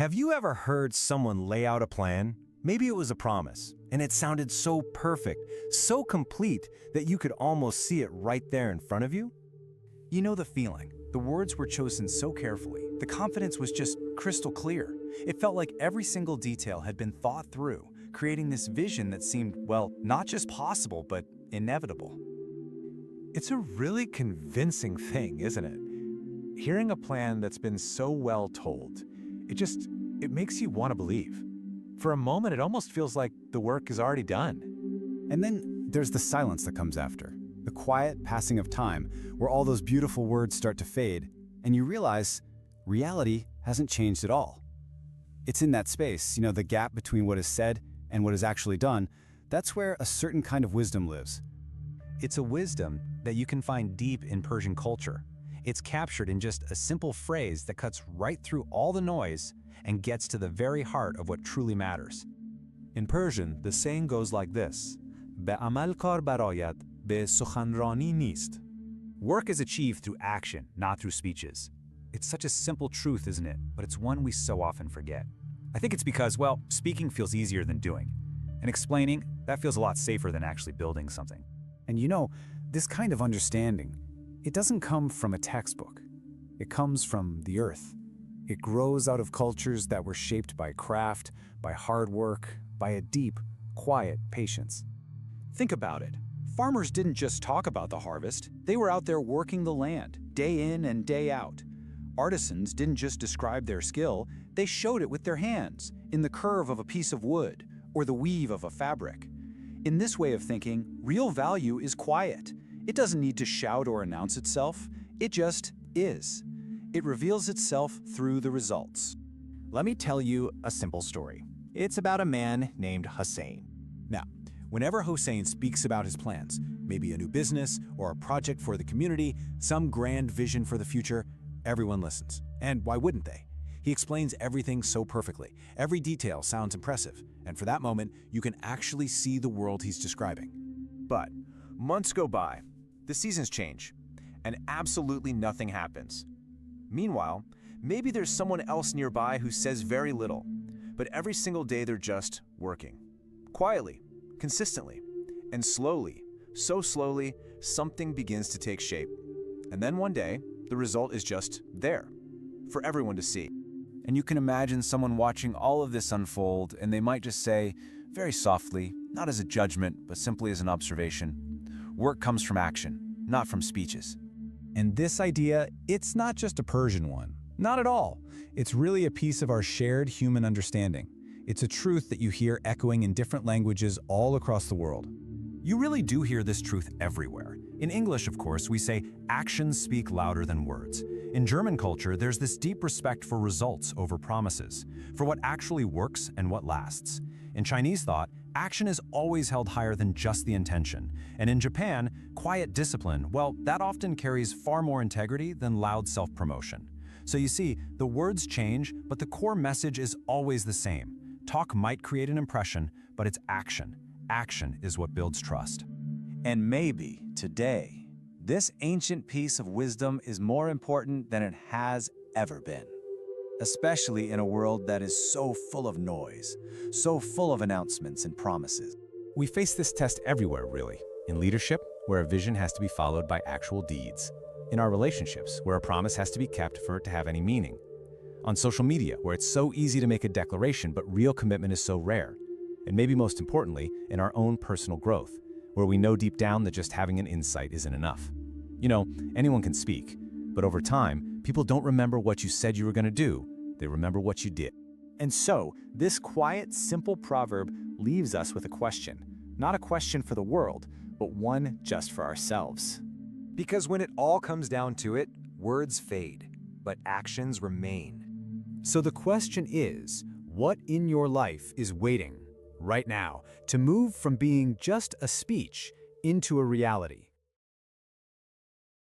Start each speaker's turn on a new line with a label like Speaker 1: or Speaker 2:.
Speaker 1: Have you ever heard someone lay out a plan? Maybe it was a promise, and it sounded so perfect, so complete that you could almost see it right there in front of you?
Speaker 2: You know the feeling. The words were chosen so carefully. The confidence was just crystal clear. It felt like every single detail had been thought through, creating this vision that seemed, well, not just possible, but inevitable.
Speaker 3: It's a really convincing thing, isn't it? Hearing a plan that's been so well told, it makes you want to believe. For a moment, it almost feels like the work is already done.
Speaker 4: And then there's the silence that comes after, the quiet passing of time, where all those beautiful words start to fade, and you realize reality hasn't changed at all. It's in that space, the gap between what is said and what is actually done, that's where a certain kind of wisdom lives.
Speaker 2: It's a wisdom that you can find deep in Persian culture. It's captured in just a simple phrase that cuts right through all the noise and gets to the very heart of what truly matters.
Speaker 3: In Persian, the saying goes like this: "Be amal kar barayat, be sukhanrani nist."
Speaker 2: Work is achieved through action, not through speeches. It's such a simple truth, isn't it? But it's one we so often forget. I think it's because, well, speaking feels easier than doing. And explaining, that feels a lot safer than actually building something.
Speaker 4: And this kind of understanding, it doesn't come from a textbook. It comes from the earth. It grows out of cultures that were shaped by craft, by hard work, by a deep, quiet patience.
Speaker 2: Think about it. Farmers didn't just talk about the harvest. They were out there working the land, day in and day out. Artisans didn't just describe their skill, they showed it with their hands, in the curve of a piece of wood, or the weave of a fabric. In this way of thinking, real value is quiet. It doesn't need to shout or announce itself. It just is. It reveals itself through the results.
Speaker 1: Let me tell you a simple story. It's about a man named Hussein. Now, whenever Hussein speaks about his plans, maybe a new business or a project for the community, some grand vision for the future, everyone listens. And why wouldn't they? He explains everything so perfectly. Every detail sounds impressive, and for that moment, you can actually see the world he's describing. But months go by, the seasons change, and absolutely nothing happens. Meanwhile, maybe there's someone else nearby who says very little, but every single day they're just working. Quietly, consistently, and slowly, so slowly, something begins to take shape. And then one day, the result is just there, for everyone to see. And you can imagine someone watching all of this unfold, and they might just say, very softly, not as a judgment, but simply as an observation, work comes from action, not from speeches.
Speaker 4: And this idea, it's not just a Persian one. Not at all. It's really a piece of our shared human understanding. It's a truth that you hear echoing in different languages all across the world.
Speaker 1: You really do hear this truth everywhere. In English, of course, we say actions speak louder than words. In German culture, there's this deep respect for results over promises, for what actually works and what lasts. In Chinese thought, action is always held higher than just the intention. And in Japan, quiet discipline, well, that often carries far more integrity than loud self-promotion. So you see, the words change, but the core message is always the same. Talk might create an impression, but it's action. Action is what builds trust.
Speaker 2: And maybe, today, this ancient piece of wisdom is more important than it has ever been. Especially in a world that is so full of noise, so full of announcements and promises.
Speaker 4: We face this test everywhere, really. In leadership, where a vision has to be followed by actual deeds. In our relationships, where a promise has to be kept for it to have any meaning. On social media, where it's so easy to make a declaration, but real commitment is so rare. And maybe most importantly, in our own personal growth, where we know deep down that just having an insight isn't enough. Anyone can speak, but over time, people don't remember what you said you were going to do. They remember what you did.
Speaker 5: And so, this quiet, simple proverb leaves us with a question. Not a question for the world, but one just for ourselves.
Speaker 6: Because when it all comes down to it, words fade, but actions remain.
Speaker 5: So the question is, what in your life is waiting right now to move from being just a speech into a reality?